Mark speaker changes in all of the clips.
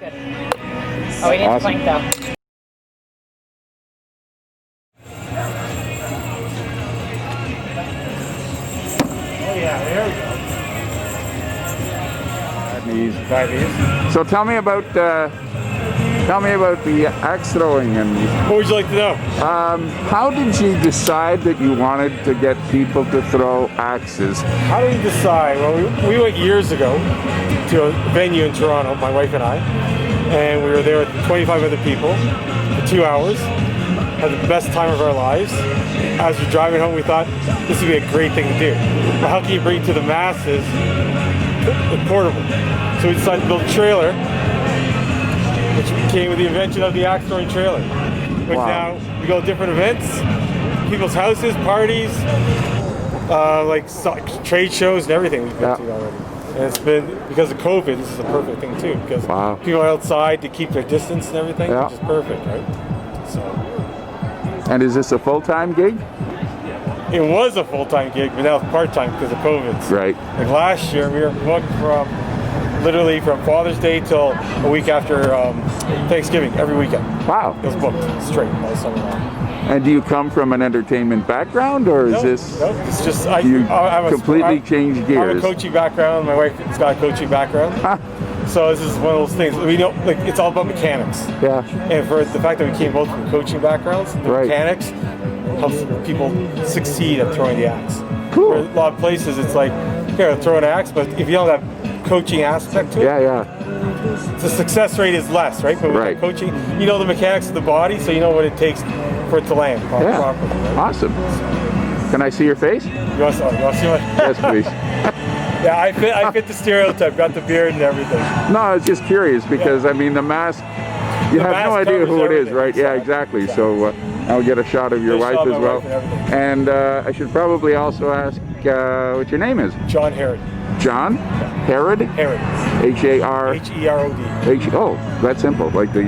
Speaker 1: Good. Oh, we need to plank though.
Speaker 2: So tell me about the axe throwing, and
Speaker 3: What would you like to know?
Speaker 2: how did you decide that you wanted to get people to throw axes?
Speaker 3: How did we decide? Well, we went years ago to a venue in Toronto, my wife and I, and we were there with 25 other people for 2 hours. Had the best time of our lives. As we're driving home, we thought this would be a great thing to do. But how can you bring to the masses the portable? So we decided to build a trailer, which came with the invention of the axe throwing trailer. Which
Speaker 2: Wow.
Speaker 3: now we go to different events, people's houses, parties, trade shows and everything we've been to already. And it's been, because of COVID, this is a perfect thing too, because people are outside to keep their distance and everything, which is perfect, right? So.
Speaker 2: And is this a full-time gig?
Speaker 3: It was a full-time gig, but now it's part-time because of COVID.
Speaker 2: Right.
Speaker 3: Like last year, we were booked literally from Father's Day till a week after Thanksgiving, every weekend.
Speaker 2: Wow.
Speaker 3: It was booked straight all summer long.
Speaker 2: And do you come from an entertainment background, or is this?
Speaker 3: No, it's just
Speaker 2: you completely changed gears.
Speaker 3: I have a coaching background. My wife has got a coaching background. So this is one of those things. We know, like, it's all about mechanics.
Speaker 2: Yeah.
Speaker 3: And for the fact that we came both from coaching backgrounds, the mechanics helps people succeed at throwing the axe.
Speaker 2: Cool.
Speaker 3: For a lot of places, it's like, here, throw an axe, but if you don't have coaching aspect to it, the success rate is less, right? But with coaching, you know the mechanics of the body, so you know what it takes for it to land properly. Right?
Speaker 2: Awesome. Can I see your face?
Speaker 3: You want to see my?
Speaker 2: Yes, please.
Speaker 3: Yeah, I fit the stereotype. Got the beard and everything.
Speaker 2: No, I was just curious because I mean the mask. You have no idea who it is, right? Yeah, exactly. So I'll get a shot of your wife as well. And I should probably also ask what your name is.
Speaker 3: John Herod.
Speaker 2: John? Herod?
Speaker 3: Herod.
Speaker 2: H-A-R?
Speaker 3: H-E-R-O-D.
Speaker 2: Oh, that's simple. Like the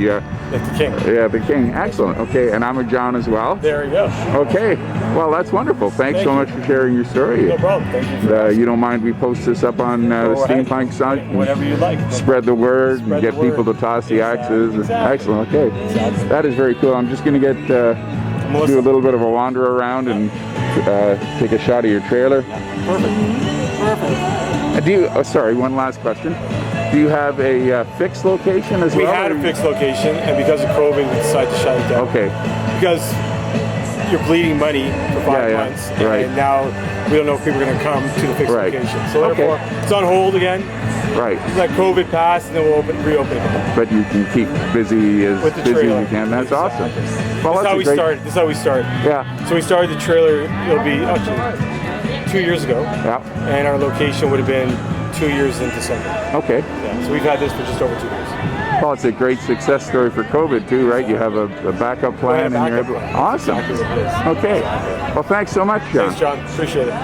Speaker 3: king.
Speaker 2: Yeah, the king. Excellent. Okay, and I'm a John as well.
Speaker 3: There you go.
Speaker 2: Okay. Well, that's wonderful. Thanks so much for sharing your story.
Speaker 3: No problem. Thank you for
Speaker 2: you don't mind we post this up on the Steampunk site?
Speaker 3: Whatever you like.
Speaker 2: Spread the word and get people to toss the axes.
Speaker 3: Exactly.
Speaker 2: Excellent. Okay. That is very cool. I'm just going to do a little bit of a wander around and take a shot of your trailer.
Speaker 3: Perfect.
Speaker 2: Sorry, one last question. Do you have a fixed location as well?
Speaker 3: We had a fixed location, and because of COVID, we decided to shut it down.
Speaker 2: Okay.
Speaker 3: Because you're bleeding money for 5 months, and now we don't know if people are going to come to the fixed location. So therefore, it's on hold again.
Speaker 2: Right.
Speaker 3: Let COVID pass, and then we'll reopen it.
Speaker 2: But you can keep busy as
Speaker 3: with the
Speaker 2: busy
Speaker 3: trailer.
Speaker 2: as you can. That's awesome. Well,
Speaker 3: This is how we started.
Speaker 2: Yeah.
Speaker 3: So we started the trailer. It'll be actually 2 years ago.
Speaker 2: Yeah.
Speaker 3: And our location would have been 2 years in December.
Speaker 2: Okay.
Speaker 3: Yeah. So we've had this for just over 2 years.
Speaker 2: Well, it's a great success story for COVID too, right? You have a backup plan and you're able. Awesome. Okay. Well, thanks so much, John.
Speaker 3: Thanks, John. Appreciate it.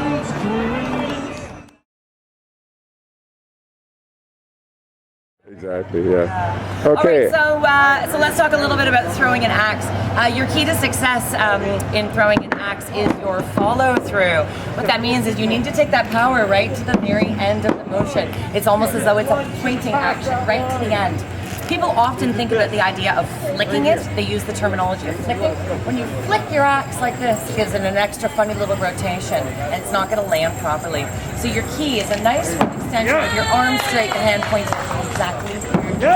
Speaker 2: Exactly, yeah. Okay.
Speaker 1: All right, so let's talk a little bit about throwing an axe. Your key to success in throwing an axe is your follow through. What that means is you need to take that power right to the very end of the motion. It's almost as though it's a pointing action right to the end. People often think about the idea of flicking it. They use the terminology of flicking. When you flick your axe like this, it gives it an extra funny little rotation, and it's not going to land properly. So your key is a nice extension of your arm straight, the hand points exactly where you're to go.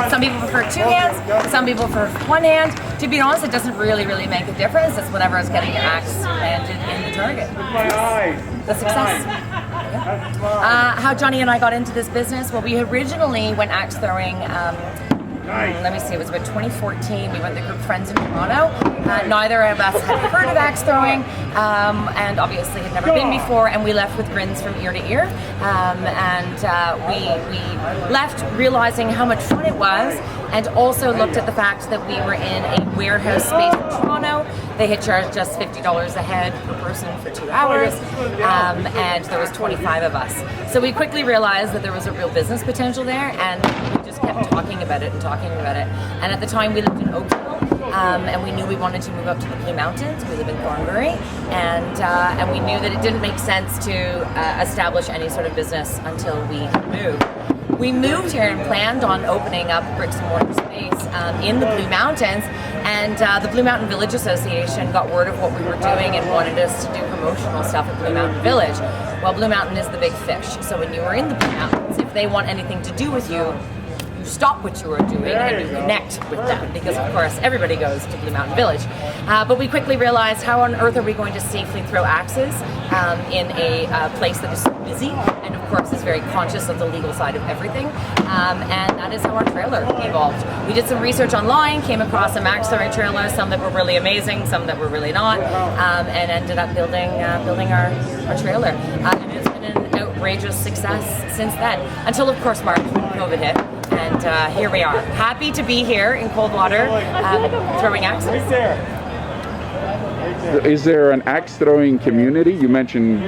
Speaker 1: Some people prefer 2 hands, some people prefer 1 hand. To be honest, it doesn't really make a difference. It's whatever is getting your axe landed in the target. The success. How Johnny and I got into this business? Well, we originally went axe throwing. Let me see, it was about 2014. We went to group friends in Toronto. Neither of us had heard of axe throwing, and obviously had never been before, and we left with grins from ear to ear. We left realizing how much fun it was, and also looked at the fact that we were in a warehouse space in Toronto. They had charged us $50 a head per person for 2 hours, and there was 25 of us. So we quickly realized that there was a real business potential there, and we just kept talking about it. And at the time we lived in Oakville, and we knew we wanted to move up to the Blue Mountains. We live in Thornbury, and we knew that it didn't make sense to establish any sort of business until we moved. we moved here and planned on opening up bricks and mortar space in the Blue Mountains, and the Blue Mountain Village Association got word of what we were doing and wanted us to do promotional stuff at Blue Mountain Village. Well, Blue Mountain is the big fish, so when you are in the Blue Mountains, if they want anything to do with you, you stop what you are doing and you connect with them, because of course everybody goes to Blue Mountain Village. But we quickly realized, how on earth are we going to safely throw axes in a place that is so busy and of course is very conscious of the legal side of everything, and that is how our trailer evolved. We did some research online, came across some axe throwing trailers, some that were really amazing, some that were really not, and ended up building our trailer. And it's been an outrageous success since then, until of course March when COVID hit. And here we are, happy to be here in Coldwater, throwing axes.
Speaker 2: Is there an axe throwing community? You mentioned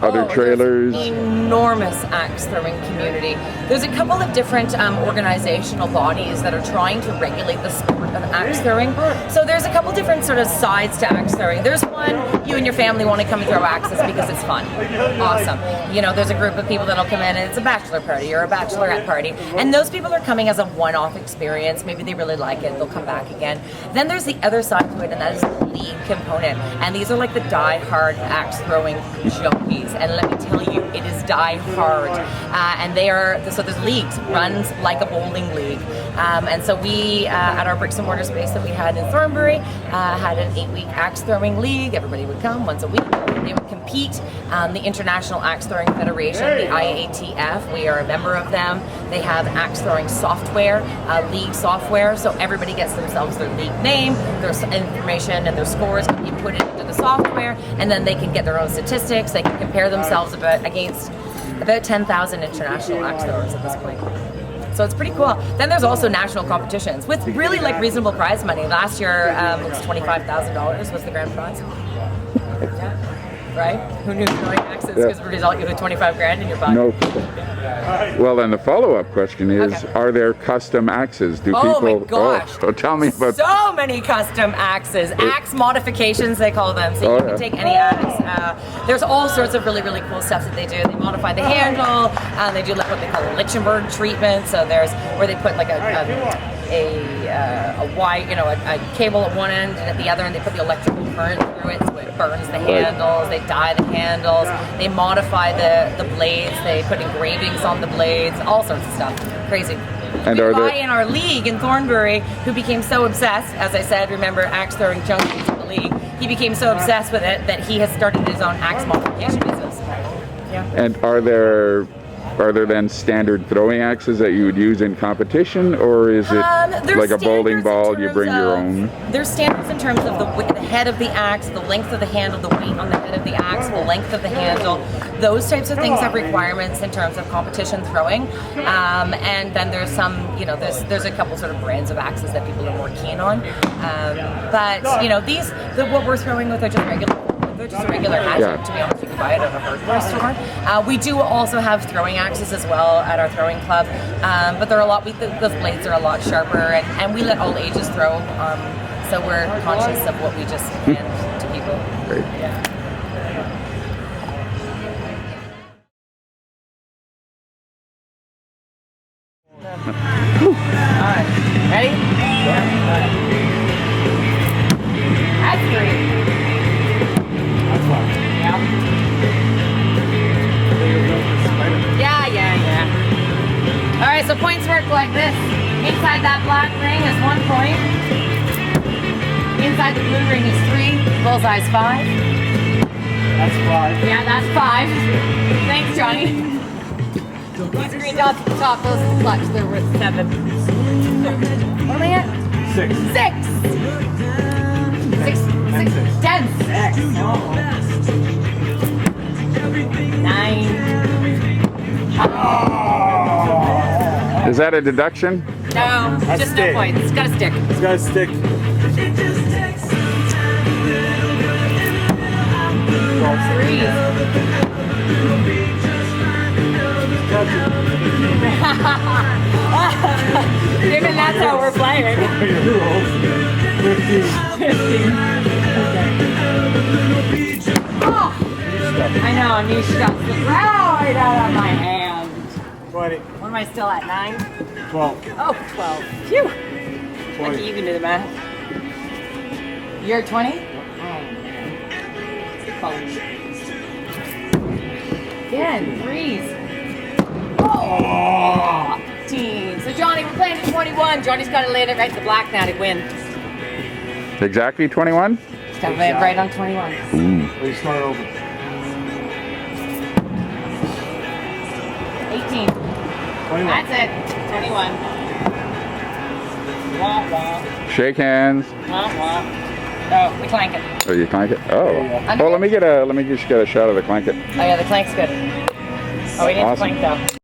Speaker 2: other trailers.
Speaker 1: There's an enormous axe throwing community. There's a couple of different organizational bodies that are trying to regulate the sport of axe throwing. So there's a couple different sort of sides to axe throwing. There's one, you and your family want to come and throw axes because it's fun. Awesome. You know, there's a group of people that'll come in and it's a bachelor party or a bachelorette party. And those people are coming as a one-off experience. Maybe they really like it, they'll come back again. Then there's the other side to it, and that is the league component. And these are like the die-hard axe throwing junkies. And let me tell you, it is die-hard. And they are, so there's leagues, runs like a bowling league. And so we, at our bricks and mortar space that we had in Thornbury, had an 8-week axe throwing league. Everybody would come once a week. They would compete. The International Axe Throwing Federation, the IATF, we are a member of them. They have axe throwing software, league software, so everybody gets themselves their league name, their information and their scores can be put into the software, and then they can get their own statistics. They can compare themselves against about 10,000 international axe throwers at this point. So it's pretty cool. Then there's also national competitions with really like reasonable prize money. Last year it was $25,000 was the grand prize. Yeah. Right? Who knew throwing axes because the result you had 25 grand in your pocket?
Speaker 2: No. Well, then the follow-up question is, are there custom axes? Do people?
Speaker 1: My gosh!
Speaker 2: Oh, tell me about.
Speaker 1: So many custom axes, axe modifications they call them. So you can take any axe. There's all sorts of really cool stuff that they do. They modify the handle. They do like what they call a Lichtenberg treatment. So there's where they put like a wire, you know, a cable at one end, and at the other end they put the electrical current through it, so it burns the handles. They dye the handles. They modify the blades. They put engravings on the blades. All sorts of stuff. Crazy. And we guy in our league in Thornbury who became so obsessed, as I said, remember axe throwing junkies in the league. He became so obsessed with it that he has started his own axe modification business. Yeah.
Speaker 2: And are there then standard throwing axes that you would use in competition, or is it like a bowling ball, you bring your own?
Speaker 1: There's standards in terms of the head of the axe, the length of the handle, the weight on the head of the axe, the length of the handle. Those types of things have requirements in terms of competition throwing. And then there's some, you know, there's a couple sort of brands of axes that people are more keen on. But, you know, what we're throwing with are just regular hatchet, to be honest. You can buy it at a hardware store. We do also have throwing axes as well at our throwing club, but they're the blades are a lot sharper, and we let all ages throw, so we're conscious of what we just hand to people.
Speaker 2: Great.
Speaker 1: Yeah. All right, ready? Yeah. That's 3. Yeah. All right, so points work like this. Inside that black ring is 1 point. Inside the blue ring is 3. Bullseye's 5.
Speaker 3: That's 5.
Speaker 1: Yeah, that's 5. Thanks, Johnny. These green dots at the top, those are the clutch. They're worth 7. What am I at?
Speaker 3: 6.
Speaker 1: 6. 10. 9.
Speaker 2: Is that a deduction?
Speaker 1: No, just no points. It's got a stick.
Speaker 3: It's got a stick.
Speaker 1: 3. Even that's how we're playing. 15. Oh! I know, knee stuff right out of my hand.
Speaker 3: 20.
Speaker 1: What am I still at, 9?
Speaker 3: 12.
Speaker 1: Oh, 12. Phew.
Speaker 3: 20.
Speaker 1: Okay, you can do the math. You're 20? Again, threes. Oh! 15. So Johnny, we're playing to 21. Johnny's got to land it right to black now to win.
Speaker 2: Exactly 21?
Speaker 1: He's got to land right on 21.
Speaker 3: We start over.
Speaker 1: 18.
Speaker 3: 21.
Speaker 1: That's it. 21. Wah, wah.
Speaker 2: Shake hands.
Speaker 1: Wah, wah. Oh, we clank it.
Speaker 2: Oh, you clank it? Oh.
Speaker 1: yeah.
Speaker 2: Oh, let me just get a shot of the clank it.
Speaker 1: Oh yeah, the clank's good. Oh, we didn't
Speaker 2: Awesome.
Speaker 1: clank though.